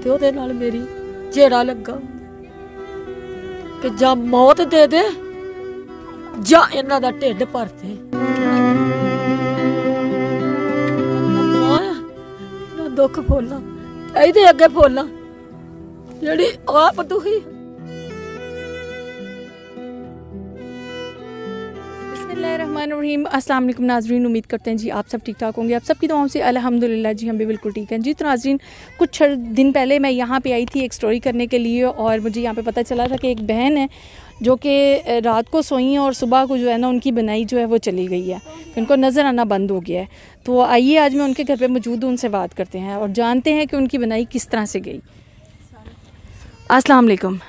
ਤੇ ਉਹਦੇ ਨਾਲ ਮੇਰੀ ਜਿਹੜਾ ਲੱਗਾ ਕਿ ਜਾਂ ਮੌਤ ਦੇ ਦੇ ਜਾਂ ਇਹਨਾਂ ਦਾ ਢਿੱਡ ਭਰ ਦੇ। ਨਾ ਦੁੱਖ ਫੋਲਾਂ ਇਹਦੇ ਅੱਗੇ ਫੋਲਾਂ ਜਿਹੜੀ ਆਪ ਦੁਖੀ। बिस्मिल्लाहिर्रहमानिर्रहीम। अस्सलाम वालेकुम नाज़रीन, उम्मीद करते हैं जी आप सब ठीक ठाक होंगे। आप सबकी दुआओं से अल्हम्दुलिल्लाह जी हम भी बिल्कुल ठीक हैं जी। तो नाज़रीन, कुछ दिन पहले मैं यहाँ पे आई थी एक स्टोरी करने के लिए और मुझे यहाँ पे पता चला था कि एक बहन है जो कि रात को सोई हैं और सुबह को जो है ना उनकी बनाई जो है वो चली गई है, उनको नज़र आना बंद हो गया है। तो आइए आज मैं उनके घर पर मौजूद हूँ, उनसे बात करते हैं और जानते हैं कि उनकी बनाई किस तरह से गई। अस्सलाम वालेकुम।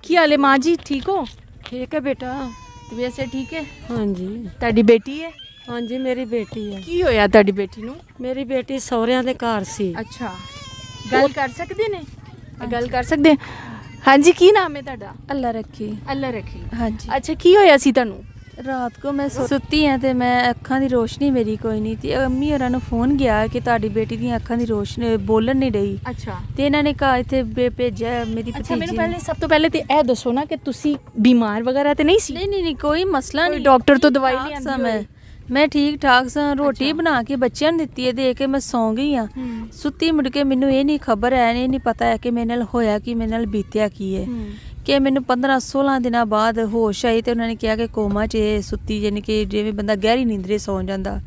क्या हाल है माँ जी, ठीक हो? ठीक है बेटा, तबीयत से ठीक है? हाँ जी। ਤੁਹਾਡੀ बेटी है? हाँ जी मेरी बेटी है। ਕੀ ਹੋਇਆ ਤੁਹਾਡੀ बेटी ਨੂੰ? ਮੇਰੀ ਬੇਟੀ ਸਹੁਰਿਆਂ ਦੇ ਘਰ ਸੀ। ਅੱਛਾ, ਗੱਲ ਕਰ ਸਕਦੇ ਨੇ? ਗੱਲ ਕਰ ਸਕਦੇ ਹਾਂਜੀ। ਕੀ ਨਾਮ ਹੈ ਤੁਹਾਡਾ? अल्लाह रखी। ਅੱਲਾ ਰੱਖੀ। हाँ जी। ਅੱਛਾ, ਕੀ ਹੋਇਆ ਸੀ ਤੁਹਾਨੂੰ? रात को मैं सुती हाँ तो मैं अखां दी रोशनी मेरी कोई नहीं थी। अम्मी होरां नूं फोन गया कि तुहाडी बेटी दी अखां दी रोशनी बोलन नहीं रही। अच्छा, ते इन्हां ने कहा इत्थे भेजा मेरी अच्छा भतीजी। ਮੈਨੂੰ ਪਹਿਲੇ ਸਭ ਤੋਂ ਪਹਿਲੇ ਤੇ ਇਹ ਦੱਸੋ ਨਾ ਕਿ ਤੁਸੀਂ ਬਿਮਾਰ ਵਗੈਰਾ ਤੇ ਨਹੀਂ ਸੀ? नहीं कोई मसला ਕੋਈ नहीं। ਡਾਕਟਰ ਤੋਂ ਦਵਾਈ ठीक ਲਿਆਂਦੀ सां ਹੋਵੇ? मैं ठीक ठाक सां। रोटी अच्छा। बना के बच्चों ने दित्ती है, दे के मैं सौ गई हाँ। सुती मुड़ के मैनू ये नहीं खबर है, ये नहीं पता है कि मेरे नाल होया कि मेरे नाल बीतिया की है। कि मैनू 15-16 दिनों बाद होश आई तो उन्होंने कहा कि कोमा च सुती, यानी कि जिवें बंदा गहरी नींदरे सौ जाता,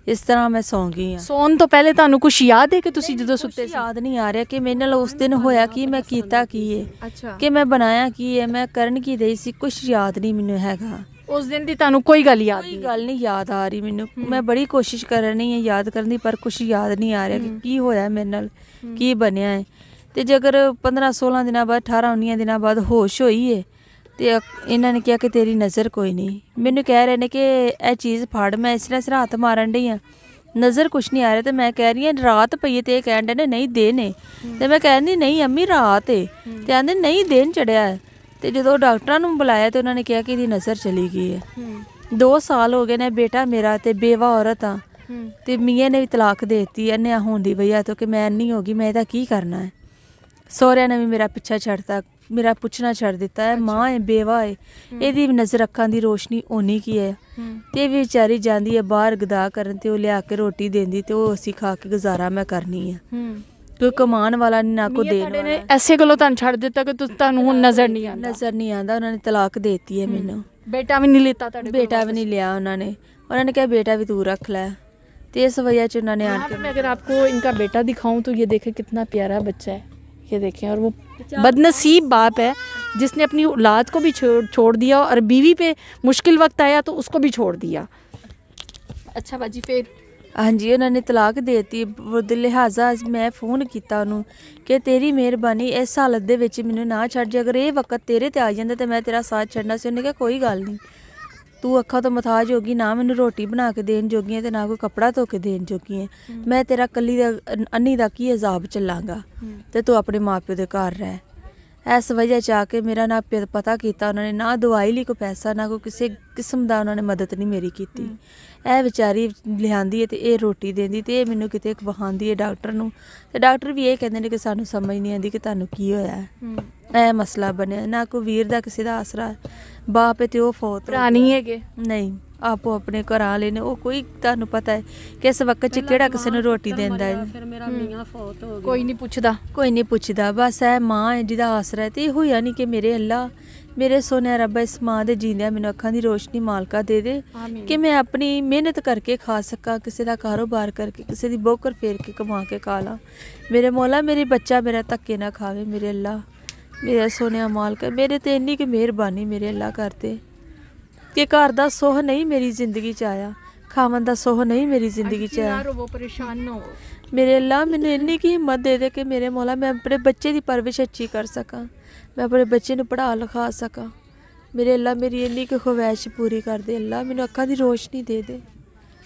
इस तरह मैं सौ गई हाँ। ਸੌਣ ਤੋਂ ਪਹਿਲੇ ਤੁਹਾਨੂੰ ਕੁਝ ਯਾਦ ਹੈ ਕਿ ਤੁਸੀਂ ਜਦੋਂ ਸੁੱਤੇ ਸੀ? याद नहीं आ रहा कि मेरे नाल उस दिन होया कि मैं कीता की है, ਅੱਛਾ, कि मैं बनाया की है, मैं करन की दई सी, कुछ याद नहीं मैनू हैगा। ਉਸ ਦਿਨ ਦੀ ਤੁਹਾਨੂੰ ਕੋਈ ਗੱਲ ਯਾਦ कोई ਨਹੀਂ? गल नहीं याद आ रही मैनू। मैं बड़ी कोशिश कर रही है याद करने दी, पर कुछ याद नहीं आ रहा कि की होया मेरे नाल, की बनया है। ते जे अगर 15-16 दिनों बाद 18-19 दिनों बाद होश होई है तो इन्होंने कहा कि तेरी नज़र कोई नहीं। मैनू कह रहे हैं कि यह चीज़ फाड़, मैं इस तरह सिर हथ मारन डई हाँ, नज़र कुछ नहीं आ रहा। तो मैं कह रही हूँ रात पई है, तो कह रहे नहीं दिन है। तो मैं कह रही नहीं अम्मी रात है, तो आंदे नहीं दिन चढ़िया है। तो जो डॉक्टरों ने बुलाया तो उन्होंने कहा कि इसकी नज़र चली गई है। 2 साल हो गए ने बेटा मेरा ते बेवा औरत हाँ, तो मियाँ ने भी तलाक दे दी अन्या होने की वजह तो कि मैं अन्नी होगी, मैं की करना है। सहुरिया ने भी मेरा पीछा छड़ता, मेरा पुछना छड़ दिता है। माँ है बेवा है, यदी भी नज़र अखां दी रोशनी होनी की है। ते भी बेचारी जाती है बाहर गदा करन ते लिया के रोटी देंदी ते वो असी खा के गुजारा मैं करनी है। कोई कमान वाला नहीं ना कोई देने वाला। ਐਸੇ ਗੱਲੋਂ ਤੁਹਾਨੂੰ ਛੱਡ ਦਿੱਤਾ ਕਿ ਤੁਹਾਨੂੰ ਹੁਣ ਨਜ਼ਰ ਨਹੀਂ ਆਉਂਦਾ? नज़र नहीं आता, उन्होंने तलाक देती है मैनू। बेटा भी नहीं लेता ਤੁਹਾਡੇ ਕੋਲ? बेटा भी नहीं लिया उन्होंने कहा बेटा भी तू रख लै। तो इस वजह से उन्होंने आन के मैं अगर आपको इनका बेटा दिखाऊं तो ये देखें कितना प्यारा बच्चा है, ये देखें। और वो बदनसीब बाप है जिसने अपनी औलाद को भी छोड़ दिया और बीवी पे मुश्किल वक्त आया तो उसको भी छोड़ दिया। अच्छा बाजी, फिर? हाँ जी, उन्होंने तलाक देती। लिहाजा मैं फोन किया उन्होंने कि तेरी मेहरबानी इस हालत दे विच मैनू ना छड्ड, जे अगर ये वक्त तेरे ते आ जांदा तो मैं तेरा साथ छड्डना सी। उन्हें कहा कोई गल नहीं, तू अखा तो मथाज होगी, ना मैनू रोटी बना के देन जोगी है, ना कोई कपड़ा धो के देन जोगी है। मैं तेरा कली अन्नी दा की अजाब चलांगा, तो तू अपने माँ प्यो दे घर रह। इस वजह से आके मेरा ना पता किया उन्होंने, ना दवाई ली कोई पैसा, ना कोई किसी किस्म का उन्होंने मदद नहीं मेरी की। ए बेचारी लियांदी है तो ये रोटी देंदी तो ये मैनू किते विखांदी है डॉक्टर नूं, ते डॉक्टर भी ये कहते हैं कि सानू समझ नहीं आती कि तुहानू की होया है। ए मसला बनया, ना कोई वीर दा किसी दा आसरा, बाप है तो फौत पुरानी है कि नहीं, आपो अपने घर वाले ने, वो कोई तुहानू पता है कि इस वक्त च किहड़ा किसी नूं रोटी देंदा है। फिर मेरा मियां फौत हो गया, कोई नहीं पूछता, कोई नहीं पूछता। बस है माँ है जिहदा आसरा है। तो होया नहीं कि मेरे अल्लाह, मेरे सोने रब्बा इस माँ दे जींदियां मैनू अखां दी रोशनी मालका दे दे कि मैं अपनी मेहनत करके खा सका, किसी का कारोबार करके, किसी की बोकर फेर के कमा के खा ला। मेरे मौला मेरी बच्चा मेरा धक्के ना खावे। मेरे अल्लाह, मेरा सोने मालका, मेरे ते इन्नी की मेहरबानी मेरे अल्लाह करते कि घर दा सोह नहीं मेरी जिंदगी च आया, खावन दा सोह नहीं मेरी जिंदगी च आया। वो परेशान ना हो। मेरे अल्लाह मैनू इन्नी की हिम्मत दे दे कि मेरे मौला मैं अपने बच्चे की परवरिश अच्छी कर सका, मैं अपने बच्चे नूं पढ़ा लिखा सका। मेरे अल्लाह मेरी इन्नी की ख्वाहिश पूरी कर दे। अल्लाह मैनू अक्खां दी रोशनी दे दे।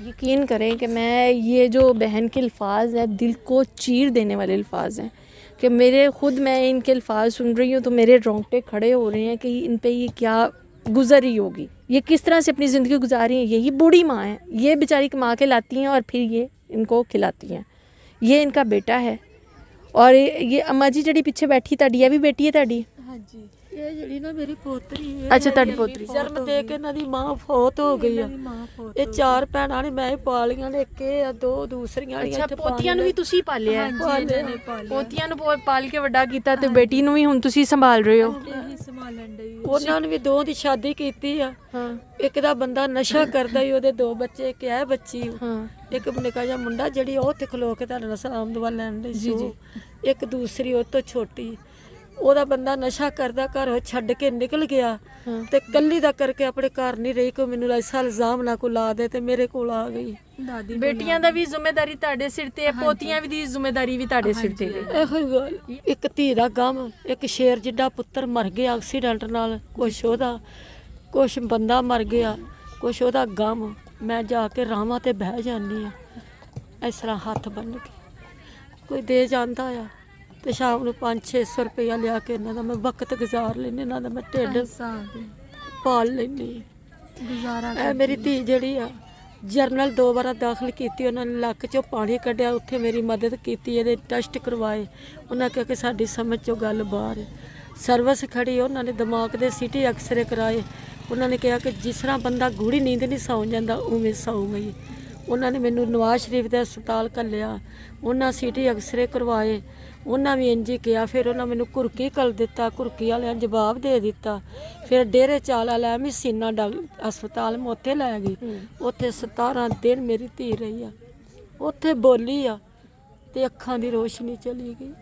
यकीन करें कि मैं ये जो बहन के अल्फाज हैं दिल को चीर देने वाले अल्फाज हैं कि मेरे खुद मैं इनके अल्फाज सुन रही हूँ तो मेरे रोंगटे खड़े हो रहे हैं कि इन पे ये क्या गुजरी होगी, ये किस तरह से अपनी ज़िंदगी गुजारी है। यही बूढ़ी माँ है, ये बेचारी कमा के लाती हैं और फिर ये इनको खिलाती हैं। ये इनका बेटा है और ये अम्मा जी जी पिछे बैठी ਤੁਹਾਡੀ ਇਹ ਵੀ ਬੇਟੀ ਹੈ ਤੁਹਾਡੀ? ਹਾਂਜੀ, ਇਹ ਜਿਹੜੀ ਨਾ ਮੇਰੀ ਪੋਤਰੀ ਹੈ। ਅੱਛਾ, ਤੁਹਾਡੀ ਪੋਤਰੀ। ਜਨਮ ਦੇ ਕੇ ਇਹਨਾਂ ਦੀ ਮਾਂ ਫੌਤ ਹੋ ਗਈ ਆ। ਇਹ 4 ਭੈਣਾਂ ਨੇ, ਮੈਂ ਹੀ ਪਾਲੀਆਂ ਨੇ, ਇੱਕ ਇਹ ਆ, 2 ਦੂਸਰੀਆਂ ਨੇ। ਅੱਛਾ, ਪੋਤੀਆਂ ਨੂੰ ਵੀ ਤੁਸੀਂ ਪਾਲਿਆ? ਪਾਲਿਆ। ਪੋਤੀਆਂ ਨੂੰ ਪਾਲ ਕੇ ਵੱਡਾ ਕੀਤਾ ਤੇ ਬੇਟੀ ਨੂੰ ਵੀ ਹੁਣ ਤੁਸੀਂ ਸੰਭਾਲ ਰਹੇ ਹੋ? ਉਹਨਾਂ ਨੇ ਵੀ 2 ਦੀ ਸ਼ਾਦੀ ਕੀਤੀ ਆ। ਹਾਂ ਇੱਕ ਦਾ ਬੰਦਾ ਨਸ਼ਾ ਕਰਦਾ ਹੀ, ਉਹਦੇ 2 ਬੱਚੇ, ਇੱਕ ਇਹ ਬੱਚੀ, ਹਾਂ ਇੱਕ ਨਿੱਕਾ ਜਿਹਾ ਮੁੰਡਾ ਜਿਹੜੀ ਉਹ ਤੇ ਖਲੋ ਕੇ ਤੁਹਾਡੇ ਨਾਲ ਸਲਾਮ ਦੁਆ ਲੈਣ ਲਈ ਜੀ, ਜੀ। ਇੱਕ ਦੂਸਰੀ ਉਹ ਤੋਂ ਛੋਟੀ, ਉਹਦਾ ਬੰਦਾ ਨਸ਼ਾ ਕਰਦਾ, ਘਰੋਂ ਛੱਡ ਕੇ ਨਿਕਲ ਗਿਆ ਹਾਂ। ਤੇ ਕੱਲੀ ਦਾ ਕਰਕੇ ਆਪਣੇ ਘਰ ਨਹੀਂ ਰਹੀ। ਕੋਈ ਮੈਨੂੰ ਐਸਾ ਇਲਜ਼ਾਮ ਨਾ ਕੋ ਲਾ ਦੇ ਤੇ ਮੇਰੇ ਕੋਲ ਆ ਗਈ। ਬੇਟੀਆਂ ਦਾ ਵੀ ਜ਼ਿੰਮੇਵਾਰੀ ਤੁਹਾਡੇ ਸਿਰ ਤੇ ਹੈ, ਪੋਤੀਆਂ ਦੀ ਜ਼ਿੰਮੇਵਾਰੀ ਵੀ ਤੁਹਾਡੇ ਸਿਰ ਤੇ ਹੈ। ਇਹੋ ਹੀ ਗੱਲ। ਇੱਕ ਧੀ ਦਾ ਗਮ, ਇੱਕ ਸ਼ੇਰ ਜਿੱਡਾ ਪੁੱਤਰ ਮਰ ਗਿਆ ਐਕਸੀਡੈਂਟ ਨਾਲ, ਕੁਛ ਬੰਦਾ ਮਰ ਗਿਆ, ਕੁਛ ਉਹਦਾ ਗਮ। ਮੈਂ ਜਾ ਕੇ ਰਾਵਾਂ ਤੇ ਬਹਿ ਜਾਂਦੀ ਆ ਇਸ ਤਰ੍ਹਾਂ ਹੱਥ ਬੰਨ ਕੇ। ਕੋਈ ਦੇ ਜਾਂਦਾ ਆ ਤੇ ਸ਼ਾਮ ਨੂੰ 500-600 ਰੁਪਇਆ ਲਿਆ ਕੇ ਇਹਨਾਂ ਦਾ ਮੈਂ ਵਕਤ ਗੁਜ਼ਾਰ ਲੈਂਦੀ, ਇਹਨਾਂ ਦਾ ਮੈਂ ਢਿੱਡ ਪਾਲ ਲੈਂਦੀ। ਇਹ ਮੇਰੀ ਧੀ ਜਿਹੜੀ ਆ ਜਰਨਲ 2 ਵਾਰ ਦਾਖਲ ਕੀਤੀ, ਉਹਨਾਂ ਨੇ ਲੱਕ 'ਚੋਂ ਪਾਣੀ ਕੱਢਿਆ, ਉੱਥੇ ਮੇਰੀ ਮਦਦ ਕੀਤੀ, ਇਹਦੇ ਟੈਸਟ ਕਰਵਾਏ। ਉਹਨਾਂ ਕਿਹਾ ਕਿ ਸਾਡੀ ਸਮਝ 'ਚੋਂ ਗੱਲ ਬਾਹਰ ਹੈ। ਸਰਵਿਸ ਖੜੀ, ਉਹਨਾਂ ਨੇ ਦਿਮਾਗ ਦੇ ਸੀਟੀ ਐਕਸਰੇ ਕਰਾਏ। ਉਹਨਾਂ ਨੇ ਕਿਹਾ ਕਿ ਜਿਸ ਤਰ੍ਹਾਂ ਬੰਦਾ ਗੂੜੀ ਨੀਂਦ ਨਹੀਂ ਸੌਂ ਜਾਂਦਾ ਉਵੇਂ ਸੌਂ ਗਈ। ਉਹਨਾਂ ਨੇ ਮੈਨੂੰ ਨਵਾਜ਼ ਸ਼ਰੀਫ ਦੇ ਹਸਪਤਾਲ ਘੱਲਿਆ, ਉਹਨਾਂ ਸੀਟੀ ਐਕਸਰੇ ਕਰਵਾਏ, ਉਹਨਾਂ ਵੀ ਇੰਝ ਹੀ ਕਿਹਾ। ਫਿਰ ਉਹਨਾਂ ਮੈਨੂੰ ਕੁਰਕੀ ਘੱਲ ਦਿੱਤਾ, ਕੁਰਕੀ ਵਾਲਿਆਂ ਜਵਾਬ ਦੇ ਦਿੱਤਾ। ਫਿਰ ਡੇਰੇ ਚਾਲਾ ਲੈ ਮਸੀਨਾ ਹਸਪਤਾਲ ਮੈਂ ਉੱਥੇ ਲੈ ਗਈ। ਉੱਥੇ 17 ਦਿਨ ਮੇਰੀ ਧੀ ਰਹੀ ਆ, ਉੱਥੇ ਬੋਲੀ ਆ ਤੇ ਅੱਖਾਂ ਦੀ ਰੋਸ਼ਨੀ ਚਲੀ ਗਈ।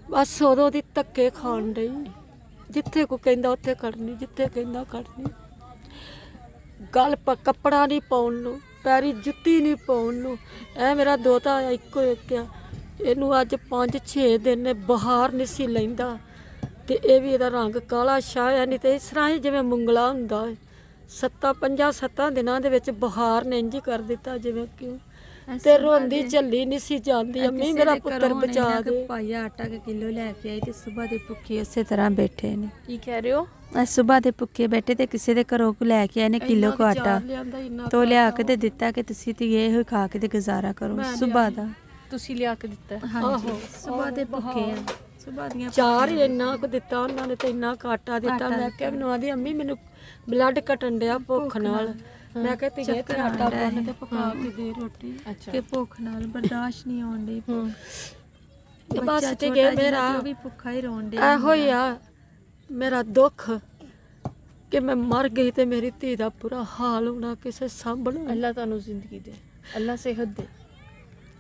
ਬਸ ਉਦੋਂ ਦੀ ਧੱਕੇ ਖਾਣ ਡਈ, ਜਿੱਥੇ ਕੋਈ ਕਹਿੰਦਾ ਉੱਥੇ ਖੜਨੀ, ਜਿੱਥੇ ਕਹਿੰਦਾ ਖੜਨੀ। ਗਲ ਕੱਪੜਾ ਨਹੀਂ ਪਾਉਣ ਨੂੰ, ਪੈਰੀ ਜੁੱਤੀ ਨਹੀਂ ਪਾਉਣ ਨੂੰ। ਇਹ ਮੇਰਾ ਦੋਤਾ ਆ, ਇੱਕੋ ਇੱਕ ਆ, ਇਹਨੂੰ ਅੱਜ 5-6 ਦਿਨ ਨੇ ਬੁਖਾਰ ਨਹੀਂ ਸੀ ਲੈਂਦਾ ਤੇ ਇਹ ਵੀ ਇਹਦਾ ਰੰਗ ਕਾਲਾ ਛਾਇਆ, ਨਹੀਂ ਤੇ ਇਸ ਤਰ੍ਹਾਂ ਹੀ ਜਿਵੇਂ ਮੁੰਗਲਾ ਹੁੰਦਾ ਹੈ। 5-7 ਦਿਨਾਂ ਦੇ ਵਿੱਚ ਬੁਖਾਰ ਨੇ ਇੰਝ ਕਰ ਦਿੱਤਾ ਜਿਵੇਂ ਕਿ ਤੇ ਰੋਂਦੀ ਝੱਲੀ ਨਹੀਂ ਸੀ ਜਾਂਦੀ। ਅੰਮੀ ਮੇਰਾ ਪੁੱਤਰ ਬਚਾ ਦੇ। ਪਾਈਆ ਆਟਾ ਕੇ ਕਿਲੋ ਲੈ ਕੇ ਆਈ ਤੇ ਸਵੇਰ ਦੇ ਭੁੱਖੇ ਉਸੇ ਤਰ੍ਹਾਂ ਬੈਠੇ ਨੇ। ਕੀ ਕਹਿ ਰਹੇ ਹੋ? ਸਵੇਰ ਦੇ ਭੁੱਖੇ ਬੈਠੇ ਤੇ ਕਿਸੇ ਦੇ ਘਰੋਂ ਕੋ ਲੈ ਕੇ ਆਏ ਨੇ ਕਿਲੋ ਕੋ ਆਟਾ ਤੋ ਲਿਆ ਕੇ ਤੇ ਦਿੱਤਾ ਕਿ ਤੁਸੀਂ ਤੇ ਇਹ ਹੋਈ ਖਾ ਕੇ ਤੇ ਗੁਜ਼ਾਰਾ ਕਰੋ। ਸਵੇਰ ਦਾ ਤੁਸੀਂ ਲਿਆ ਕੇ ਦਿੱਤਾ? ਹਾਂਜੀ, ਸਵੇਰ ਦੇ ਭੁੱਖੇ ਆ। ਸਵੇਰ ਦੀਆਂ 4 ਹੀ ਇੰਨਾ ਕੁ ਦਿੱਤਾ ਉਹਨਾਂ ਨੇ ਤੇ ਇੰਨਾ ਆਟਾ ਦਿੱਤਾ। ਮੈਂ ਕਿਹਾ ਮੈਨੂੰ ਆਦੀ ਅੰਮੀ ਮੈਨੂੰ ਬਲੱਡ ਘਟਣ ਡਿਆ ਭੁੱਖ ਨਾਲ। ਮੈਂ ਕਿਹਾ ਤੇ ਤੇ ਆਟਾ ਗੁੰਨ ਤੇ ਪਕਾ ਕੇ ਦੇ ਰੋਟੀ। ਅੱਛਾ, ਕਿ ਭੁੱਖ ਨਾਲ ਬਰਦਾਸ਼ਤ ਨਹੀਂ ਹੋਣ ਡਈ। ਤੇ ਬਸ ਤੇ ਗਏ ਮੇਰਾ ਵੀ ਭੁੱਖਾ ਹੀ ਰੋਣ ਡਿਆ। ਇਹੋ ਹੀ ਆ ਮੇਰਾ ਦੁੱਖ ਕਿ ਮੈਂ ਮਰ ਗਈ ਤੇ ਮੇਰੀ ਧੀ ਦਾ ਬੁਰਾ ਹਾਲ ਹੋਣਾ ਕਿਸੇ ਸਾਂਭਣਾ। ਅੱਲਾ ਤੁਹਾਨੂੰ ਜ਼ਿੰਦਗੀ ਦੇ, ਅੱਲਾ ਸਿਹਤ ਦੇ,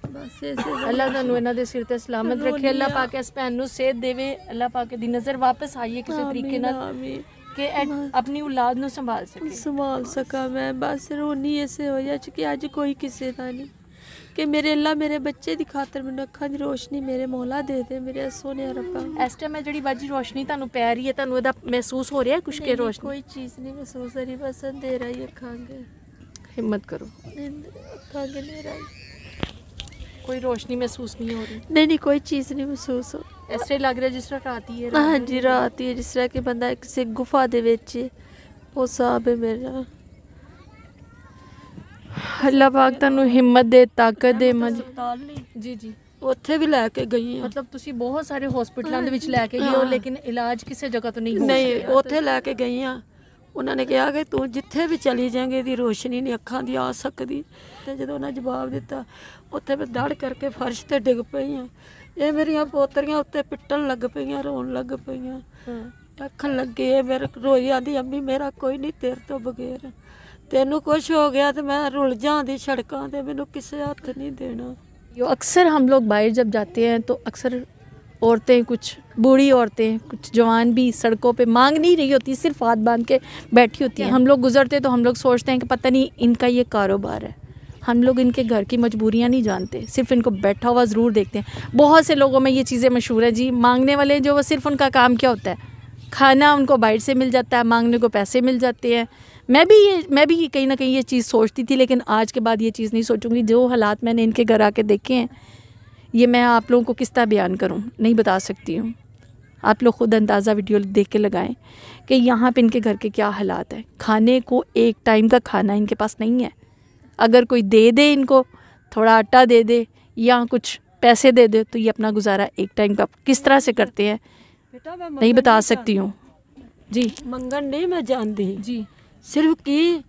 ਬਸ ਇਸੇ ਅੱਲਾ ਤੁਹਾਨੂੰ ਇਹਨਾਂ ਦੇ ਸਿਰ ਤੇ ਸਲਾਮਤ ਰੱਖੇ। ਅੱਲਾ ਪਾਕ ਇਸ ਭੈਣ ਨੂੰ ਸਿਹਤ ਦੇਵੇ। ਅੱਲਾ ਪਾਕ ਦੀ ਨਜ਼ਰ ਵਾਪਸ ਆਈਏ ਕਿਸੇ ਤਰੀਕੇ ਨਾਲ ਕਿ ਆਪਣੀ ਔਲਾਦ ਨੂੰ ਸੰਭਾਲ ਸਕਾਂ। ਮੈਂ ਬਸ ਰੋਣੀ ਐਸੇ ਹੋ ਜਾ ਕਿ ਅੱਜ ਕੋਈ ਕਿਸੇ ਦਾ ਨਹੀਂ ਕਿ ਮੇਰੇ ਅੱਲਾ ਮੇਰੇ ਬੱਚੇ ਦੀ ਖਾਤਰ ਮੈਨੂੰ ਅੱਖਾਂ ਦੀ ਰੋਸ਼ਨੀ ਮੇਰੇ ਮੌਲਾ ਦੇ ਦੇ, ਮੇਰੇ ਸੋਹਣੇ ਰੱਬਾ। ਇਸ ਟਾਈਮ ਜਿਹੜੀ ਬਾਜੀ ਰੋਸ਼ਨੀ ਤੁਹਾਨੂੰ ਪੈ ਰਹੀ ਹੈ, ਤੁਹਾਨੂੰ ਇਹਦਾ ਮਹਿਸੂਸ ਹੋ ਰਿਹਾ ਕੁਛ ਕਿ ਰੋਸ਼ਨੀ? ਕੋਈ ਚੀਜ਼ ਨਹੀਂ ਮਹਿਸੂਸ ਹੋ ਰਹੀ, ਬਸ ਅੰਧੇਰਾ ਹੀ ਅੱਖਾਂ ਅੱਗੇ। ਹਿੰਮਤ ਕਰੋ, ਅੱਖਾਂ ਅੱਗੇ ਅੰਧੇਰਾ ਹੀ, ਕੋਈ ਰੋਸ਼ਨੀ ਮਹਿਸੂਸ ਨਹੀਂ ਹੋ ਰਹੀ? ਨਹੀਂ ਕੋਈ ਚੀਜ਼ ਨਹੀਂ ਮਹਿਸੂਸ ਹੋ। ਇਸ ਤਰ੍ਹਾਂ ਲੱਗ ਰਿਹਾ ਜਿਸ ਤਰ੍ਹਾਂ ਰਾਤ ਹੀ ਹੈ। ਹਾਂਜੀ, ਰਾਤ ਹੀ ਹੈ, ਜਿਸ ਤਰ੍ਹਾਂ ਕਿ ਬੰਦਾ ਕਿਸੇ ਗੁਫਾ ਦੇ ਵਿੱਚ। ਉਹ ਸਾਬ ਹੈ ਮੇਰਾ। ਅੱਲਾ ਪਾਕ ਤੁਹਾਨੂੰ ਹਿੰਮਤ ਦੇ, ਤਾਕਤ ਦੇ। ਜੀ ਜੀ, ਉੱਥੇ ਵੀ ਲੈ ਕੇ ਗਈ ਆ। ਮਤਲਬ ਤੁਸੀਂ ਬਹੁਤ ਸਾਰੇ ਹਸਪੀਟਲਾਂ ਦੇ ਵਿੱਚ ਲੈ ਕੇ ਗਏ ਹੋ, ਲੇਕਿਨ ਇਲਾਜ ਕਿਸੇ ਜਗ੍ਹਾ ਤੋਂ ਨਹੀਂ ਹੋ ਨਹੀਂ, ਉੱਥੇ ਲੈ ਕੇ ਗਈ ਆ। ਉਹਨਾਂ ਨੇ ਕਿਹਾ ਕਿ ਤੂੰ ਜਿੱਥੇ ਵੀ ਚਲੀ ਜਾਏਂਗੀ ਇਹਦੀ ਰੋਸ਼ਨੀ ਨਹੀਂ ਅੱਖਾਂ ਦੀ ਆ ਸਕਦੀ। ਤੇ ਜਦੋਂ ਉਹਨਾਂ ਜਵਾਬ ਦਿੱਤਾ, ਉੱਥੇ ਮੈਂ ਦੜ ਕਰਕੇ ਫਰਸ਼ ਤੇ ਡਿੱਗ ਪਈ ਆ। ਇਹ ਮੇਰੀਆਂ ਪੋਤਰੀਆਂ ਉੱਤੇ ਪਿੱਟਣ ਲੱਗ ਪਈਆਂ, ਰੋਣ ਲੱਗ ਪਈਆਂ, ਆਖਣ ਲੱਗੇ ਇਹ ਮੇਰੇ ਰੋਈ ਆਂਦੀ ਅੰਮੀ ਮੇਰਾ ਕੋਈ ਨਹੀਂ ਤੇਰੇ ਤੋਂ ਬਗੈਰ। ਤੈਨੂੰ ਕੁਛ ਹੋ ਗਿਆ तो मैं रुल जाती सड़कों ते मैनू किसे हाथ नहीं देना। अक्सर हम लोग बाहर जब जाते हैं तो अक्सर औरतें, कुछ बूढ़ी औरतें, कुछ जवान भी सड़कों पे मांग नहीं रही होती, सिर्फ हाथ बांध के बैठी होती हैं। हम लोग गुजरते तो हम लोग सोचते हैं कि पता नहीं इनका ये कारोबार है। हम लोग इनके घर की मजबूरियां नहीं जानते, सिर्फ इनको बैठा हुआ ज़रूर देखते हैं। बहुत से लोगों में ये चीज़ें मशहूर है जी, मांगने वाले जो वो सिर्फ उनका काम क्या होता है, खाना उनको बाहर से मिल जाता है, मांगने को पैसे मिल जाते हैं। मैं भी कहीं ना कहीं ये चीज़ सोचती थी, लेकिन आज के बाद ये चीज़ नहीं सोचूंगी। जो हालात मैंने इनके घर आके देखे हैं, ये मैं आप लोगों को किस तरह बयान करूं, नहीं बता सकती हूँ। आप लोग ख़ुद अंदाज़ा वीडियो देख के लगाएं कि यहाँ पे इनके घर के क्या हालात हैं। खाने को एक टाइम का खाना इनके पास नहीं है। अगर कोई दे दे, इनको थोड़ा आटा दे दे या कुछ पैसे दे दे तो ये अपना गुजारा एक टाइम का किस तरह से करते हैं बेटा मैं नहीं बता सकती हूँ जी ਮੰਗਣ ਨਹੀਂ ਮੈਂ ਜਾਂਦੀ जी ਸਿਰਫ ਕੀ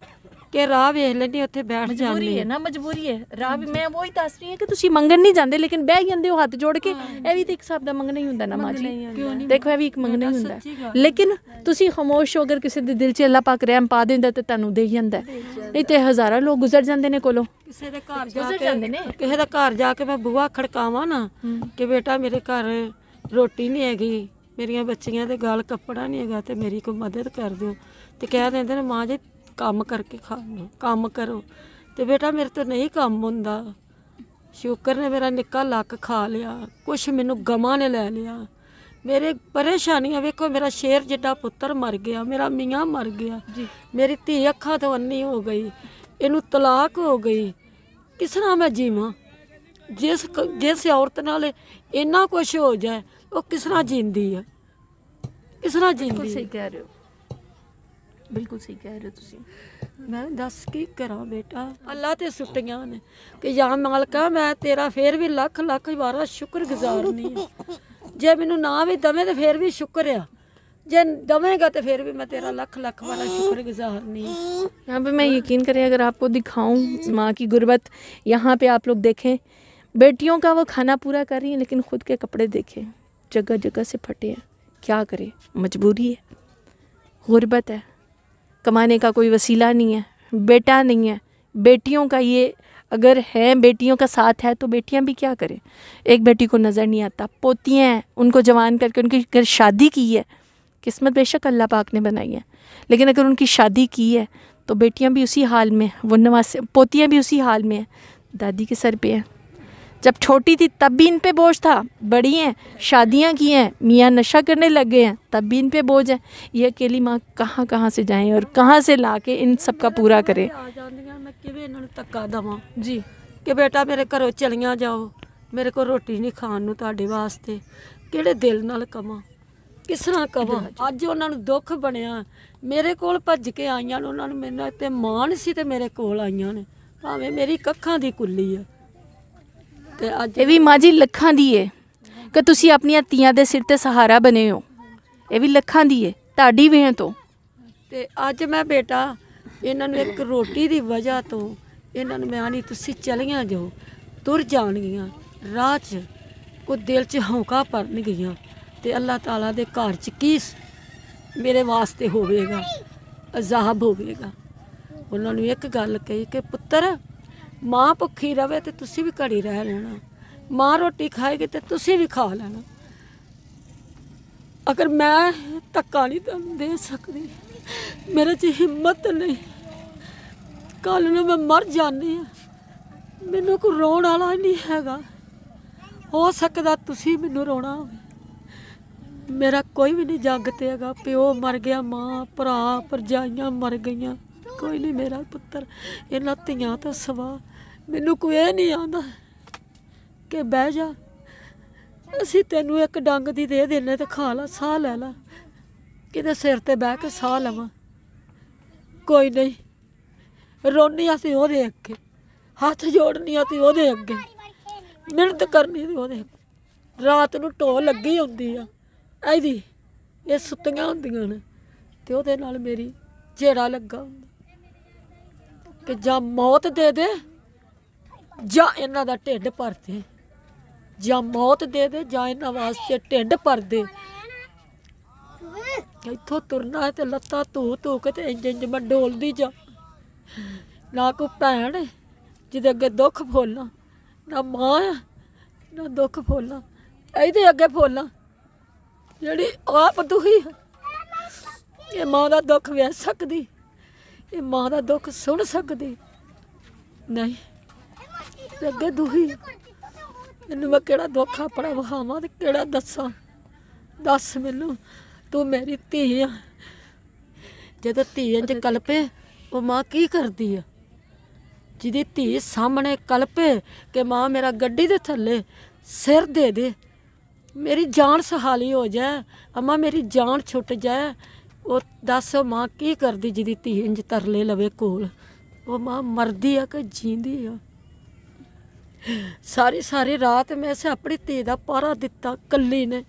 ਕਿ ਰਾਹ ਵੇਖ ਲੈਣੀ ਉੱਥੇ ਬੈਠ मजबूरी ਜਾਂਦੀ है ना मजबूरी है राह भी मैं वही दस रही है कि ਤੁਸੀਂ ਮੰਗਣ ਨਹੀਂ ਜਾਂਦੇ ਲੇਕਿਨ ਬਹਿ ਜਾਂਦੇ ਹੋ ਹੱਥ ਜੋੜ ਕੇ ਇਹ ਵੀ ਤਾਂ ਇੱਕ ਹਿਸਾਬ ਦਾ ਮੰਗਣਾ ਹੀ ਹੁੰਦਾ ਨਾ ਮਾਂ ਜੀ ਕਿਉਂ ਨਹੀਂ ਦੇਖੋ ਇਹ ਵੀ ਇੱਕ ਮੰਗਣਾ ਹੀ ਹੁੰਦਾ ਸੱਚੀ ਹੈ। ਗੱਲ ਲੇਕਿਨ ਤੁਸੀਂ ਖਾਮੋਸ਼ ਹੋ ਅਗਰ ਕਿਸੇ ਦੇ ਦਿਲ 'ਚ ਅੱਲਾਹ ਪਾਕ ਰਹਿਮ ਪਾ ਦਿੰਦਾ ਤੇ ਤੁਹਾਨੂੰ ਦੇ ਜਾਂਦਾ ਹੈ। ਨਹੀਂ ਤੇ ਹਜ਼ਾਰਾਂ ਲੋਕ ਗੁਜ਼ਰ ਜਾਂਦੇ ਨੇ ਕੋਲੋਂ ਕਿਸੇ ਦੇ ਘਰ ਜਾ ਗੁਜ਼ਰ ਕੇ ਜਾਂਦੇ ਨੇ। ਕਿਸੇ ਦਾ ਘਰ ਜਾ ਕੇ ਮੈਂ ਬੂਹਾ ਖੜਕਾਵਾਂ ਨਾ ਕਿ ਬੇਟਾ ਮੇਰੇ ਘਰ ਰੋਟੀ ਨਹੀਂ ਹੈਗੀ, ਮੇਰੀਆਂ ਬੱਚੀਆਂ ਦੇ ਗਲ ਕੱਪੜਾ ਨਹੀਂ ਹੈਗਾ ਤੇ ਮੇਰੀ ਕੋਈ ਮਦਦ ਕਰ ਦਿਓ, ਤੇ ਕਹਿ ਦਿੰਦੇ ਨੇ ਮਾਂ ਜੀ ਕੰਮ ਕਰਕੇ ਖਾ ਲਓ, ਕੰਮ ਕਰੋ। ਤੇ ਬੇਟਾ ਮੇਰੇ ਤੋਂ ਨਹੀਂ ਕੰਮ ਹੁੰਦਾ। ਸ਼ੁਕਰ ਨੇ ਮੇਰਾ ਨਿੱਕਾ ਲੱਕ ਖਾ ਲਿਆ, ਕੁਛ ਮੈਨੂੰ ਗਮਾਂ ਨੇ ਲੈ ਲਿਆ। ਮੇਰੇ ਪਰੇਸ਼ਾਨੀਆਂ ਵੇਖੋ, ਮੇਰਾ ਸ਼ੇਰ ਜਿੱਡਾ ਪੁੱਤਰ ਮਰ ਗਿਆ, ਮੇਰਾ ਮੀਆਂ ਮਰ ਗਿਆ, ਮੇਰੀ ਧੀ ਅੱਖਾਂ ਤੋਂ ਅੰਨੀ ਹੋ ਗਈ, ਇਹਨੂੰ ਤਲਾਕ ਹੋ ਗਈ। ਕਿਸ ਤਰ੍ਹਾਂ ਮੈਂ ਜੀਵਾਂ? ਜਿਸ ਔਰਤ ਨਾਲ ਇੰਨਾ ਕੁਛ ਹੋ ਜਾਏ ਉਹ ਕਿਸ ਤਰ੍ਹਾਂ ਜੀਂਦੀ ਆ? ਕਿਸ ਤਰ੍ਹਾਂ ਬਿਲਕੁਲ ਜੀਂਦੀ ਸਹੀ ਆ? ਕਹਿ ਰਹੇ ਹੋ, ਬਿਲਕੁਲ ਸਹੀ ਕਹਿ ਰਹੇ ਹੋ ਤੁਸੀਂ। ਮੈਂ ਦੱਸ ਕੀ ਕਰਾਂ ਬੇਟਾ? ਅੱਲਾ ਤੇ ਸੁੱਟੀਆਂ ਨੇ ਕਿ ਜਾਂ ਮਾਲਕਾ ਮੈਂ ਤੇਰਾ ਫੇਰ ਵੀ ਲੱਖ ਲੱਖ ਵਾਰਾ ਸ਼ੁਕਰਗੁਜ਼ਾਰ ਨਹੀਂ ਆ। ਜੇ ਮੈਨੂੰ ਨਾ ਵੀ ਦਵੇਂ ਤੇ ਫੇਰ ਵੀ ਸ਼ੁਕਰ ਆ, ਜੇ ਦਵੇਂਗਾ तो फिर भी मैं तेरा लख लख वाला शुक्रगुजार नहीं। यहाँ पे मैं यकीन करें अगर आपको दिखाऊं माँ की गुर्बत, यहाँ पे आप लोग देखें बेटियों का वो खाना पूरा कर रही हैं लेकिन ख़ुद के कपड़े देखें जगह जगह से फटे हैं। क्या करे, मजबूरी है, गुर्बत है, कमाने का कोई वसीला नहीं है, बेटा नहीं है। बेटियों का ये अगर है, बेटियों का साथ है तो बेटियां भी क्या करें। एक बेटी को नज़र नहीं आता, पोतियाँ हैं, उनको जवान करके उनकी अगर शादी की है, किस्मत बेशक अल्लाह पाक ने बनाई है, लेकिन अगर उनकी शादी की है तो बेटियां भी उसी हाल में, वो नवासे पोतियां भी उसी हाल में हैं, दादी के सर पे हैं। जब छोटी थी तब भी इन पे बोझ था, बड़ी हैं, शादियां की हैं, मियाँ नशा करने लग गए हैं, तब भी इन पे बोझ है। ये अकेली माँ कहाँ कहाँ से जाएं और कहाँ से ला के इन सब का पूरा करे। आ जांदियां, मैं किवें इन्हां नूं धक्का देवां जी कि बेटा मेरे घरों चलियां जाओ, मेरे को रोटी नहीं खाण नूं तुहाडे वास्ते। किहड़े दिल नाल कवां, किस तर੍ਹਾਂ ਕਵਾਂ? ਅੱਜ ਉਹਨਾਂ ਨੂੰ ਦੁੱਖ ਬਣਿਆ, ਮੇਰੇ ਕੋਲ ਭੱਜ ਕੇ ਆਈਆਂ ਨੇ, ਉਹਨਾਂ ਨੂੰ ਮੈਨੂੰ ਤੇ ਮਾਣ ਸੀ ਤੇ ਮੇਰੇ ਕੋਲ ਆਈਆਂ ਨੇ, ਭਾਵੇਂ ਮੇਰੀ ਕੱਖਾਂ ਦੀ ਕੁੱਲੀ ਆ। ਤੇ ਅੱਜ ਇਹ ਵੀ ਮਾਂ ਜੀ ਲੱਖਾਂ ਦੀ ਏ ਕਿ ਤੁਸੀਂ ਆਪਣੀਆਂ ਧੀਆਂ ਦੇ ਸਿਰ ਤੇ ਸਹਾਰਾ ਬਣੇ ਹੋ। ਇਹ ਵੀ ਲੱਖਾਂ ਦੀ ਏ ਤੁਹਾਡੀ ਵੇਹ ਤੋਂ। ਤੇ ਅੱਜ ਮੈਂ ਬੇਟਾ ਇਹਨਾਂ ਨੂੰ ਇੱਕ ਰੋਟੀ ਦੀ ਵਜ੍ਹਾ ਤੋਂ ਇਹਨਾਂ ਨੂੰ ਮੈਂ ਆਣੀ ਤੁਸੀਂ ਚਲੀਆਂ ਜਾਓ, ਤੁਰ ਜਾਣਗੀਆਂ ਰਾਹ 'ਚ, ਕੋਈ ਦਿਲ 'ਚ ਹੌਂਕਾ ਭਰਨ ਗਈਆਂ ਤੇ ਅੱਲਾਹ ਤਾਲਾ ਦੇ ਘਰ 'ਚ ਕੀ ਮੇਰੇ ਵਾਸਤੇ ਹੋਵੇਗਾ, ਅਜ਼ਾਬ ਹੋਵੇਗਾ। ਉਹਨਾਂ ਨੂੰ ਇੱਕ ਗੱਲ ਕਹੀ ਕਿ ਪੁੱਤਰ ਮਾਂ ਭੁੱਖੀ ਰਵੇ ਤੇ ਤੁਸੀਂ ਵੀ ਘੜੀ ਰਹਿ ਲੈਣਾ, ਮਾਂ ਰੋਟੀ ਖਾਏਗੀ ਤੇ ਤੁਸੀਂ ਵੀ ਖਾ ਲੈਣਾ। ਅਗਰ ਮੈਂ ਧੱਕਾ ਨਹੀਂ ਤੁਹਾਨੂੰ ਦੇ ਸਕਦੀ, ਮੇਰੇ 'ਚ ਹਿੰਮਤ ਨਹੀਂ, ਕੱਲ ਨੂੰ ਮੈਂ ਮਰ ਜਾਂਦੀ ਹਾਂ, ਮੈਨੂੰ ਕੋਈ ਰੋਣ ਵਾਲਾ ਨਹੀਂ ਹੈਗਾ। ਹੋ ਸਕਦਾ ਤੁਸੀਂ ਮੈਨੂੰ ਰੋਣਾ ਹੋਵੇ, ਮੇਰਾ ਕੋਈ ਵੀ ਨਹੀਂ ਜੱਗ ਤੇ ਹੈਗਾ। ਪਿਓ ਮਰ ਗਿਆ, ਮਾਂ ਭਰਾ ਭਰਜਾਈਆਂ ਮਰ ਗਈਆਂ, ਕੋਈ ਨਹੀਂ ਮੇਰਾ ਪੁੱਤਰ। ਇਹਨਾਂ ਧੀਆਂ ਤੋਂ ਸਵਾ ਮੈਨੂੰ ਕੋਈ ਇਹ ਨਹੀਂ ਆਉਂਦਾ ਕਿ ਬਹਿ ਜਾ, ਅਸੀਂ ਤੈਨੂੰ ਇੱਕ ਡੰਗ ਦੀ ਦੇ ਦਿੰਨੇ ਤੇ ਖਾ ਲਾ, ਸਾਹ ਲੈ ਲਾ, ਕਿਤੇ ਸਿਰ ਤੇ ਬਹਿ ਕੇ ਸਾਹ ਲਵਾਂ। ਕੋਈ ਨਹੀਂ, ਰੋਣੀ ਅਸੀਂ ਉਹਦੇ ਅੱਗੇ, ਹੱਥ ਜੋੜਨੀ ਅਸੀਂ ਉਹਦੇ ਅੱਗੇ, ਮਿਹਨਤ ਕਰਨੀ ਤੇ ਉਹਦੇ ਅੱਗੇ। ਰਾਤ ਨੂੰ ਢੋ ਲੱਗੀ ਹੁੰਦੀ ਆ ਇਹਦੀ, ਇਹ ਸੁੱਤੀਆਂ ਹੁੰਦੀਆਂ ਨੇ ਤੇ ਉਹਦੇ ਨਾਲ ਮੇਰੀ ਜਿਹੜਾ ਲੱਗਾ ਹੁੰਦਾ ਕਿ ਜਾਂ ਮੌਤ ਦੇ ਦੇ ਜਾਂ ਇਹਨਾਂ ਦਾ ਢਿੱਡ ਭਰ ਦੇ, ਜਾਂ ਮੌਤ ਦੇ ਦੇ ਜਾਂ ਇਹਨਾਂ ਵਾਸਤੇ ਢਿੱਡ ਭਰ ਦੇ। ਇੱਥੋਂ ਤੁਰਨਾ ਹੈ ਤੇ ਲੱਤਾਂ ਧੂ ਧੂ ਕੇ ਤੇ ਇੰਜ ਮੈਂ ਡੋਲਦੀ ਜਾ। ਨਾ ਕੋਈ ਭੈਣ ਜਿਹਦੇ ਅੱਗੇ ਦੁੱਖ ਫੋਲਾਂ, ਨਾ ਮਾਂ ਆ ਨਾ ਦੁੱਖ ਫੋਲਾਂ, ਇਹਦੇ ਅੱਗੇ ਫੋਲਾਂ ਜਿਹੜੀ ਆਪ ਦੁਖੀ ਹੈ। ਇਹ ਮਾਂ ਦਾ ਦੁੱਖ ਵੇਖ ਸਕਦੀ, ਇਹ ਮਾਂ ਦਾ ਦੁੱਖ ਸੁਣ ਸਕਦੀ ਨਹੀਂ, ਇਹ ਅੱਗੇ ਦੁਖੀ। ਇਹਨੂੰ ਮੈਂ ਕਿਹੜਾ ਦੁੱਖ ਆਪਣਾ ਵਹਾਵਾਂ ਤੇ ਕਿਹੜਾ ਦੱਸਾਂ? ਦੱਸ ਮੈਨੂੰ, ਤੂੰ ਮੇਰੀ ਧੀ ਆ। ਜਦੋਂ ਧੀ ਇੰਝ ਕਲਪੇ ਉਹ ਮਾਂ ਕੀ ਕਰਦੀ ਆ? ਜਿਹਦੀ ਧੀ ਸਾਹਮਣੇ ਕਲਪੇ ਕਿ ਮਾਂ ਮੇਰਾ ਗੱਡੀ ਦੇ ਥੱਲੇ ਸਿਰ ਦੇ ਦੇ, ਮੇਰੀ ਜਾਨ ਸਹਾਲੀ ਹੋ ਜਾਏ, ਅਮਾ ਮੇਰੀ ਜਾਨ ਛੁੱਟ ਜਾਏ, ਉਹ ਦੱਸ ਮਾਂ ਕੀ ਕਰਦੀ ਜਿਹਦੀ ਧੀ ਇੰਜ ਤਰਲੇ ਲਵੇ ਕੋਲ? ਉਹ ਮਾਂ ਮਰਦੀ ਆ ਕਿ ਜੀਂਦੀ ਆ? ਸਾਰੀ ਸਾਰੀ ਰਾਤ ਮੈਂ ਸੇ ਆਪਣੀ ਧੀ ਦਾ ਪਾਰਾ ਦਿੱਤਾ ਕੱਲੀ ਨੇ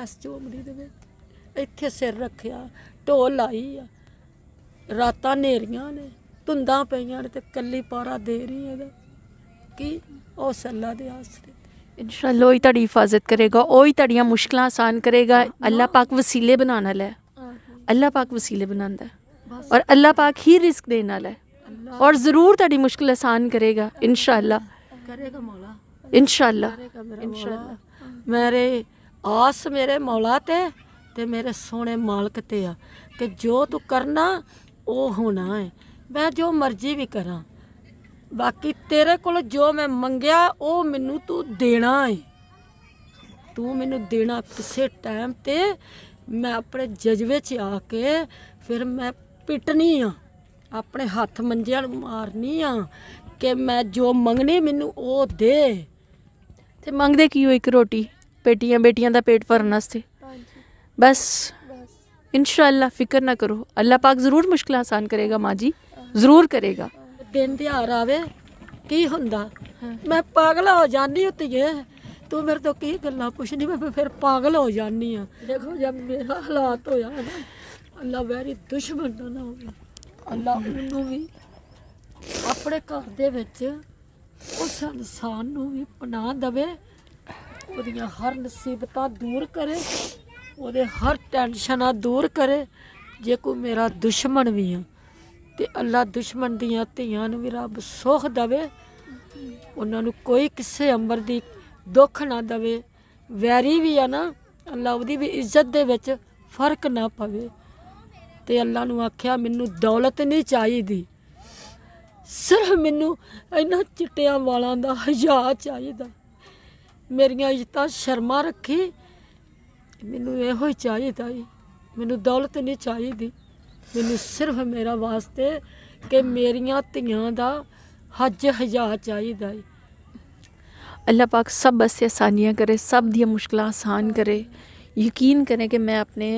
ਇਸ ਝੋਂਪੜੀ ਦੇ ਵਿੱਚ। ਇੱਥੇ ਸਿਰ ਰੱਖਿਆ, ਢੋਲ ਲਾਈ ਆ, ਰਾਤਾਂ ਹਨੇਰੀਆਂ ਨੇ, ਧੁੰਦਾਂ ਪਈਆਂ ਨੇ ਤੇ ਕੱਲੀ ਪਾਰਾ ਦੇ ਰਹੀ ਇਹਦਾ। ਕੀ ਉਸ ਅੱਲਾ ਦੇ ਆਸਰੇ इंशाअल्लाह ही ਤੁਹਾਡੀ ਹਿਫਾਜ਼ਤ ਕਰੇਗਾ, ਉਹ ਹੀ ਤੁਹਾਡੀਆਂ ਮੁਸ਼ਕਲਾਂ ਆਸਾਨ ਕਰੇਗਾ। ਅੱਲਾਹ ਪਾਕ ਵਸੀਲੇ ਬਣਾਉਣ ਵਾਲਾ ਹੈ, ਅੱਲਾਹ ਪਾਕ ਵਸੀਲੇ ਬਣਾਉਂਦਾ ਹੈ ਔਰ ਅੱਲਾਹ ਪਾਕ ਹੀ ਰਿਜ਼ਕ ਦੇਣ ਵਾਲਾ ਹੈ ਔਰ ਜ਼ਰੂਰ ਤੁਹਾਡੀ ਮੁਸ਼ਕਿਲ ਆਸਾਨ ਕਰੇਗਾ इंशाअल्लाह, ਕਰੇਗਾ ਮੌਲਾ, इंशाअल्लाह, ਕਰੇਗਾ ਮੇਰਾ इंशाअल्लाह। ਮੌਲਾ। ਮੇਰੇ ਆਸ ਮੇਰੇ ਮੌਲਾ ਤੇ ਮੇਰੇ ਸੋਹਣੇ ਮਾਲਕ ਤੇ ਆ ਕਿ ਜੋ ਤੂੰ ਕਰਨਾ ਉਹ ਹੋਣਾ ਹੈ। ਮੈਂ ਜੋ ਮਰਜ਼ੀ ਵੀ ਕਰਾਂ, ਬਾਕੀ ਤੇਰੇ ਕੋਲ ਜੋ ਮੈਂ ਮੰਗਿਆ ਉਹ ਮੈਨੂੰ ਤੂੰ ਦੇਣਾ ਹੈ। ਤੂੰ ਮੈਨੂੰ ਦੇਣਾ ਕਿਸੇ ਟਾਈਮ ਤੇ ਮੈਂ ਆਪਣੇ ਜਜ਼ਬੇ 'ਚ ਆ ਕੇ ਫਿਰ ਮੈਂ ਪਿੱਟਣੀ ਆ, ਆਪਣੇ ਹੱਥ ਮੰਜਿਆਂ ਨੂੰ ਮਾਰਨੀ ਆ ਕਿ ਮੈਂ ਜੋ ਮੰਗਣੀ ਮੈਨੂੰ ਉਹ ਦੇ। ਤੇ ਮੰਗਦੇ ਕੀ ਹੋ? ਇੱਕ ਰੋਟੀ, ਬੇਟੀਆਂ ਦਾ ਪੇਟ ਭਰਨ ਵਾਸਤੇ। ਬਸ इंशाअल्लाह ਫਿਕਰ ਨਾ ਕਰੋ, ਅੱਲਾਹ ਪਾਕ ਜ਼ਰੂਰ ਮੁਸ਼ਕਿਲਾਂ ਆਸਾਨ ਕਰੇਗਾ ਮਾਂ ਜੀ, ਜ਼ਰੂਰ ਕਰੇਗਾ। ਦਿਨ ਤਿਉਹਾਰ ਆਵੇ ਕੀ ਹੁੰਦਾ, ਮੈਂ ਪਾਗਲ ਹੋ ਜਾਂਦੀ ਹੁੰਦੀ ਹੈ। ਤੂੰ ਮੇਰੇ ਤੋਂ ਕੀ ਗੱਲਾਂ ਪੁੱਛਣੀ, ਮੈਂ ਫਿਰ ਪਾਗਲ ਹੋ ਜਾਂਦੀ ਆ। ਦੇਖੋ ਜਦ ਮੇਰਾ ਹਾਲਾਤ ਹੋਇਆ ਨਾ, ਅੱਲਾ ਵੈਰੀ ਦੁਸ਼ਮਣ ਦਾ ਨਾ ਹੋਵੇ, ਅੱਲਾ ਉਹਨੂੰ ਵੀ ਆਪਣੇ ਘਰ ਦੇ ਵਿੱਚ ਉਸ ਇਨਸਾਨ ਨੂੰ ਵੀ ਪਨਾਹ ਦੇਵੇ, ਉਹਦੀਆਂ ਹਰ ਮੁਸੀਬਤਾਂ ਦੂਰ ਕਰੇ, ਉਹਦੇ ਹਰ ਟੈਨਸ਼ਨਾਂ ਦੂਰ ਕਰੇ। ਜੇ ਕੋਈ ਮੇਰਾ ਦੁਸ਼ਮਣ ਵੀ ਆ ਤੇ ਅੱਲਾ ਦੁਸ਼ਮਣ ਦੀਆਂ ਧੀਆਂ ਨੂੰ ਵੀ ਰੱਬ ਸੁੱਖ ਦੇਵੇ, ਉਹਨਾਂ ਨੂੰ ਕੋਈ ਕਿਸੇ ਅੰਬਰ ਦੀ ਦੁੱਖ ਨਾ ਦੇਵੇ। ਵੈਰੀ ਵੀ ਆ ਨਾ, ਅੱਲਾ ਉਹਦੀ ਵੀ ਇੱਜ਼ਤ ਦੇ ਵਿੱਚ ਫਰਕ ਨਾ ਪਵੇ। ਤੇ ਅੱਲਾ ਨੂੰ ਆਖਿਆ ਮੈਨੂੰ ਦੌਲਤ ਨਹੀਂ ਚਾਹੀਦੀ, ਸਿਰਫ ਮੈਨੂੰ ਇਹਨਾਂ ਚਿੱਟਿਆਂ ਵਾਲਾਂ ਦਾ ਹਯਾ ਚਾਹੀਦਾ। ਮੇਰੀਆਂ ਇੱਜ਼ਤਾਂ ਸ਼ਰਮਾਂ ਰੱਖੀ, ਮੈਨੂੰ ਇਹੋ ਹੀ ਚਾਹੀਦਾ ਈ, ਮੈਨੂੰ ਦੌਲਤ ਨਹੀਂ ਚਾਹੀਦੀ। ਮੈਨੂੰ ਸਿਰਫ ਮੇਰਾ ਵਾਸਤੇ ਕਿ ਮੇਰੀਆਂ ਧੀਆਂ ਦਾ ਹੱਜ ਹਯਾ ਚਾਹੀਦਾ ਈ। अल्लाह पाक सब वास्ते आसानियाँ करे, सब दी मुश्किल आसान करे। यकीन करें कि मैं अपने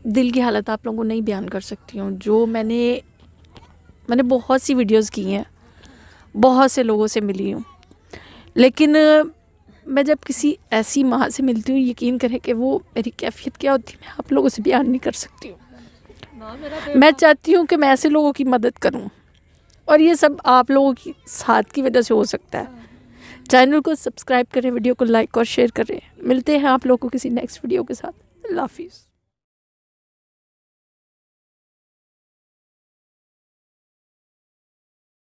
दिल की हालत आप लोगों को नहीं बयान कर सकती हूँ। जो मैंने बहुत सी वीडियोस की हैं, बहुत से लोगों से मिली हूँ, लेकिन मैं जब किसी ऐसी माँ से मिलती हूँ, यकीन करें कि वो मेरी कैफियत क्या होती है मैं आप लोगों से बयान नहीं कर सकती हूँ। मैं चाहती हूँ कि मैं ऐसे लोगों की मदद करूँ और ये सब आप लोगों की साथ की वजह से हो सकता है। चैनल को सब्सक्राइब करें, वीडियो को लाइक और शेयर करें। मिलते हैं आप लोगों को किसी नेक्स्ट वीडियो के साथ। अल्लाह हाफिज़।